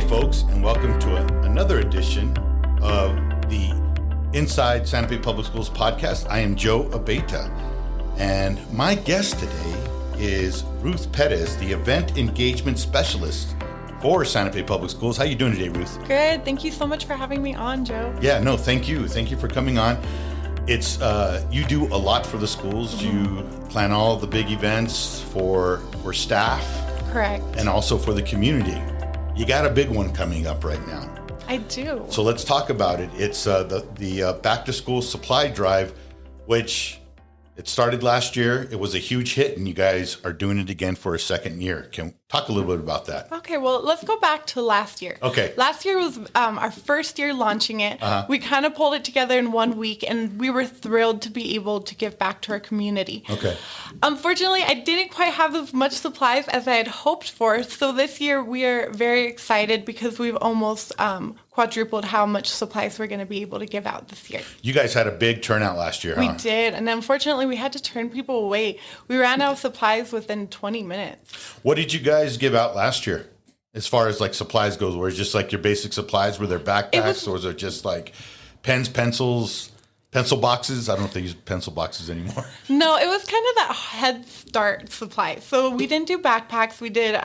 folks, and welcome to another edition of the Inside Santa Fe Public Schools podcast. I am Joe Abeyta, and my guest today is Ruth Perez, the Event Engagement Specialist for Santa Fe Public Schools. How you doing today, Ruth? Good. Thank you so much for having me on, Joe. Yeah, no, thank you. Thank you for coming on. It's you do a lot for the schools. You plan all the big events for staff. Correct. And also for the community. You got a big one coming up right now. I do. So let's talk about it. It's the back to school supply drive, which it started last year. It was a huge hit, and you guys are doing it again for a second year. Can we talk a little bit about that? Okay, well, let's go back to last year. Okay. Last year was our first year launching it. We kind of pulled it together in 1 week, and we were thrilled to be able to give back to our community. Okay. Unfortunately, I didn't quite have as much supplies as I had hoped for. So this year we are very excited because we've almost quadrupled how much supplies we're going to be able to give out this year. You guys had a big turnout last year, We did. And unfortunately, we had to turn people away. We ran out of supplies within 20 minutes. What did you guys give out last year as far as like supplies goes? Were it just like your basic supplies? Were there backpacks or was it just like pens, pencils, pencil boxes? I don't know if they use pencil boxes anymore. No, it was kind of that head start supply. So we didn't do backpacks. We did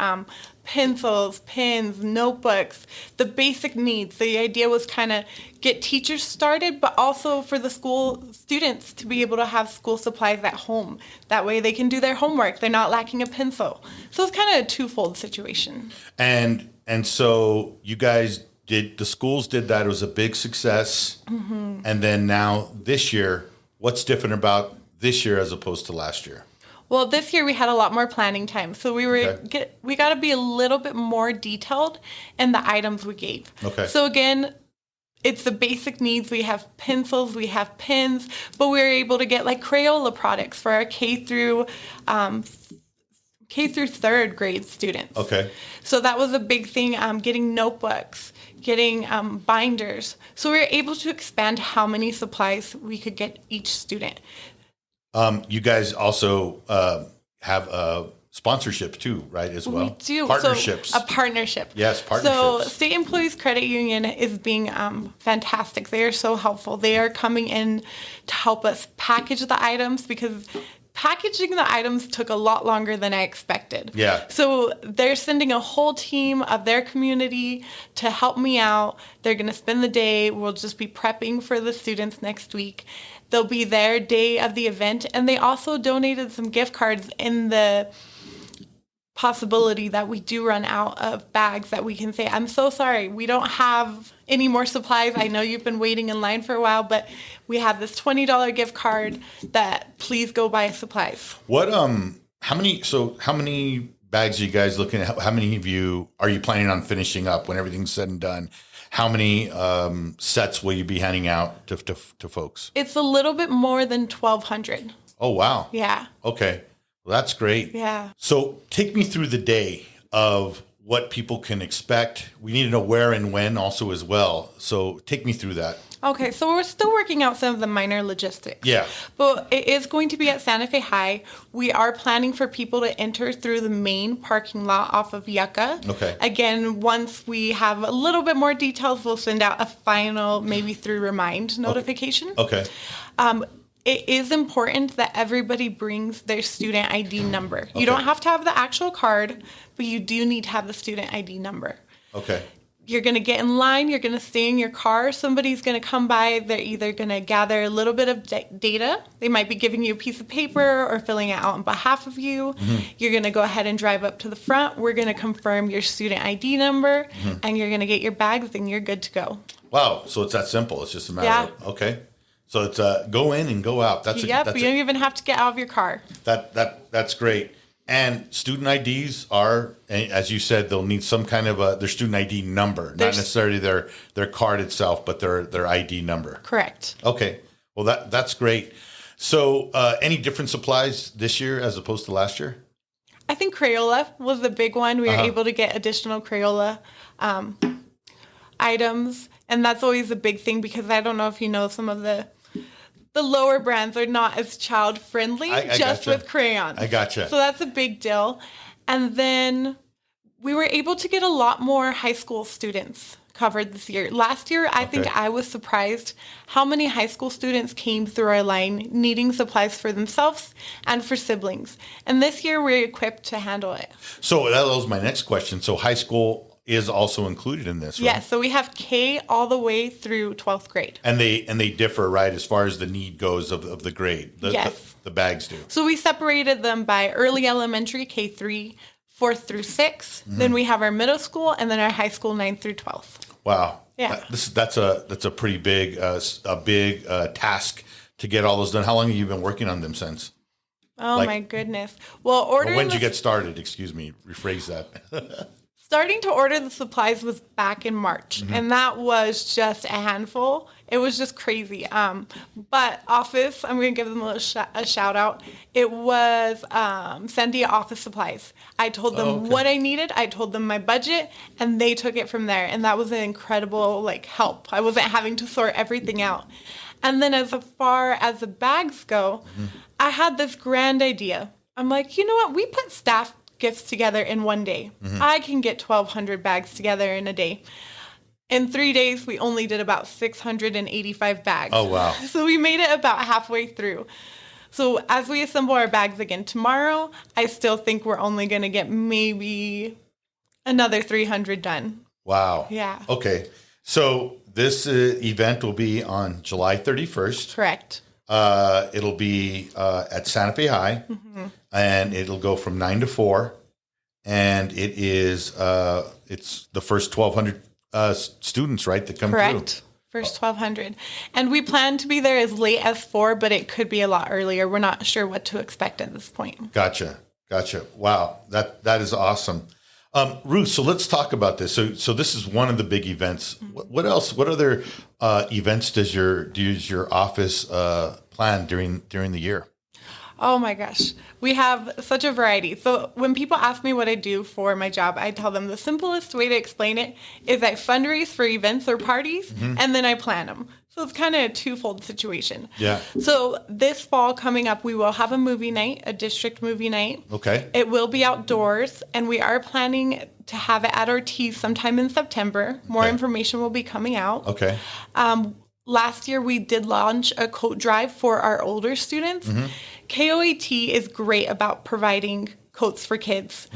pencils, pens, notebooks, the basic needs. The idea was kind of get teachers started, but also for the school students to be able to have school supplies at home. That way they can do their homework. They're not lacking a pencil. So it's kind of a twofold situation. And so you guys the schools did that. It was a big success. Mm-hmm. And then now this year, what's different about this year as opposed to last year? Well, this year we had a lot more planning time. So we got to be a little bit more detailed in the items we gave. Okay. So again, it's the basic needs. We have pencils, we have pens, but we were able to get like Crayola products for our K through third grade students. Okay. So that was a big thing, getting notebooks, getting binders. So we were able to expand how many supplies we could get each student. You guys also have sponsorships too, right, as well? We do. Partnerships. So, a partnership. Yes, partnerships. So State Employees Credit Union is being fantastic. They are so helpful. They are coming in to help us package the items because packaging the items took a lot longer than I expected. Yeah. So they're sending a whole team of their community to help me out. They're going to spend the day. We'll just be prepping for the students next week. They'll be there day of the event. And they also donated some gift cards in the possibility that we do run out of bags that we can say, I'm so sorry, we don't have any more supplies. I know you've been waiting in line for a while, but we have this $20 gift card that please go buy supplies. How many bags are you guys looking at? How many of you are you planning on finishing up when everything's said and done? How many sets will you be handing out to folks? It's a little bit more than 1,200. Oh, wow. Yeah. Okay. Well, that's great. Yeah. So take me through the day of what people can expect. We need to know where and when also as well. So take me through that. Okay, so we're still working out some of the minor logistics. Yeah. But it is going to be at Santa Fe High. We are planning for people to enter through the main parking lot off of Yucca. Okay. Again, once we have a little bit more details, we'll send out a final, maybe through Remind notification. Okay. It is important that everybody brings their student ID number. Okay. You don't have to have the actual card, but you do need to have the student ID number. Okay. You're going to get in line. You're going to stay in your car. Somebody's going to come by. They're either going to gather a little bit of data. They might be giving you a piece of paper or filling it out on behalf of you. Mm-hmm. You're going to go ahead and drive up to the front. We're going to confirm your student ID number, and you're going to get your bags, and you're good to go. Wow. So it's that simple. It's just a matter of, okay. So it's go in and go out. You don't even have to get out of your car. That's great. And student IDs are, as you said, they'll need some kind of their student ID number, not necessarily their card itself, but their ID number. Correct. Okay. Well, that's great. So any different supplies this year as opposed to last year? I think Crayola was the big one. We were able to get additional Crayola items. And that's always a big thing because I don't know if you know some of the lower brands are not as child friendly, just with crayons. I gotcha. So that's a big deal. And then We were able to get a lot more high school students covered this year. Last year, I think I was surprised how many high school students came through our line needing supplies for themselves and for siblings. And this year, we're equipped to handle it. So that was my next question. So high school is also included in this, right? Yes. So we have K all the way through 12th grade. And they differ, right, as far as the need goes of the grade. Yes. The bags do. So we separated them by early elementary, K3, 4th through 6th. Then we have our middle school, and then our high school, 9th through 12th. Wow. Yeah. That's a pretty big task to get all those done. How long have you been working on them since? Oh, my goodness. Well, when did you get started? Excuse me. Rephrase that. Starting to order the supplies was back in March, and that was just a handful. It was just crazy. But office, I'm going to give them a shout out. It was Sandia Office Supplies. I told them what I needed. I told them my budget, and they took it from there. And that was an incredible help. I wasn't having to sort everything out. And then as far as the bags go, I had this grand idea. I'm like, you know what? We put staff gifts together in one day. I can get 1,200 bags together in a day. In 3 days, we only did about 685 bags. Oh, wow. So we made it about halfway through. So as we assemble our bags again tomorrow, I still think we're only going to get maybe another 300 done. Wow. Yeah. Okay. So this event will be on July 31st. Correct. It'll be at Santa Fe High, and it'll go from 9 to 4. And it is it's the first 1,200 students, right, that come through. Correct. First 1,200. And we plan to be there as late as 4, but it could be a lot earlier. We're not sure what to expect at this point. Gotcha. Wow. That is awesome. Ruth, so let's talk about this. So this is one of the big events. What else? What other events does your office plan during the year? Oh my gosh. We have such a variety. So when people ask me what I do for my job, I tell them the simplest way to explain it is I fundraise for events or parties, and then I plan them. So it's kind of a twofold situation. Yeah. So this fall coming up, we will have a movie night, a district movie night. Okay. It will be outdoors, and we are planning to have it at Ortiz sometime in September. More information will be coming out. Okay. Last year, we did launch a coat drive for our older students. KOAT is great about providing coats for kids.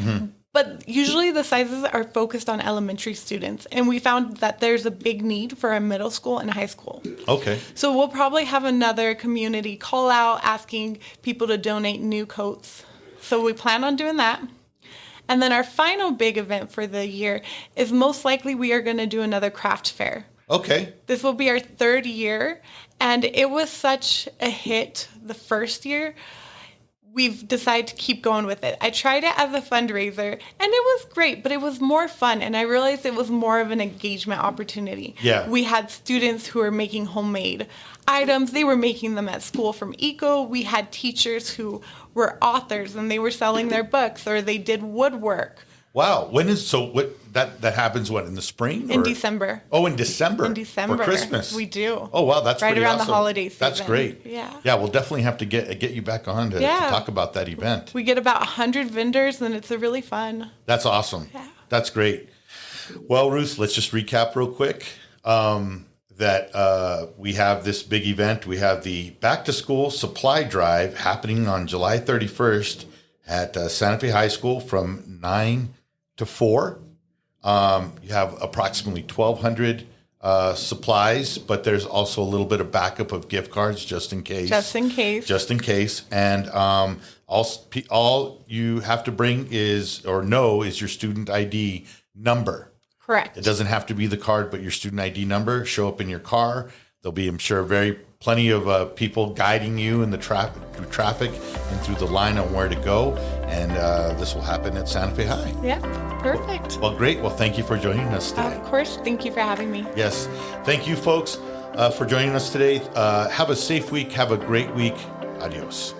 But usually the sizes are focused on elementary students. And we found that there's a big need for a middle school and high school. Okay. So we'll probably have another community call out asking people to donate new coats. So we plan on doing that. And then our final big event for the year is most likely we are going to do another craft fair. Okay. This will be our 3rd year. And it was such a hit the first year. We've decided to keep going with it. I tried it as a fundraiser, and it was great, but it was more fun, and I realized it was more of an engagement opportunity. Yeah. We had students who were making homemade items. They were making them at school from Eco. We had teachers who were authors, and they were selling their books, or they did woodwork. Wow. That happens in the spring? In December. Oh, in December. In December. For Christmas. We do. Oh, wow. That's right pretty around awesome. the holiday season. That's great. Yeah. Yeah, we'll definitely have to get you back on to talk about that event. We get about 100 vendors, and it's a really fun. That's awesome. Yeah. That's great. Well, Ruth, let's just recap real quick. That we have this big event. We have the Back to School Supply Drive happening on July 31st at Santa Fe High School from 9 to 4. You have approximately 1,200 supplies, but there's also a little bit of backup of gift cards just in case. Just in case. And all you have to bring is your student ID number. Correct. It doesn't have to be the card, but your student ID number. Show up in your car. There'll be, I'm sure, plenty of people guiding you in the through traffic and through the line on where to go. And this will happen at Santa Fe High. Yeah, perfect. Well, great. Well, thank you for joining us today. Of course. Thank you for having me. Yes. Thank you, folks, for joining us today. Have a safe week. Have a great week. Adios.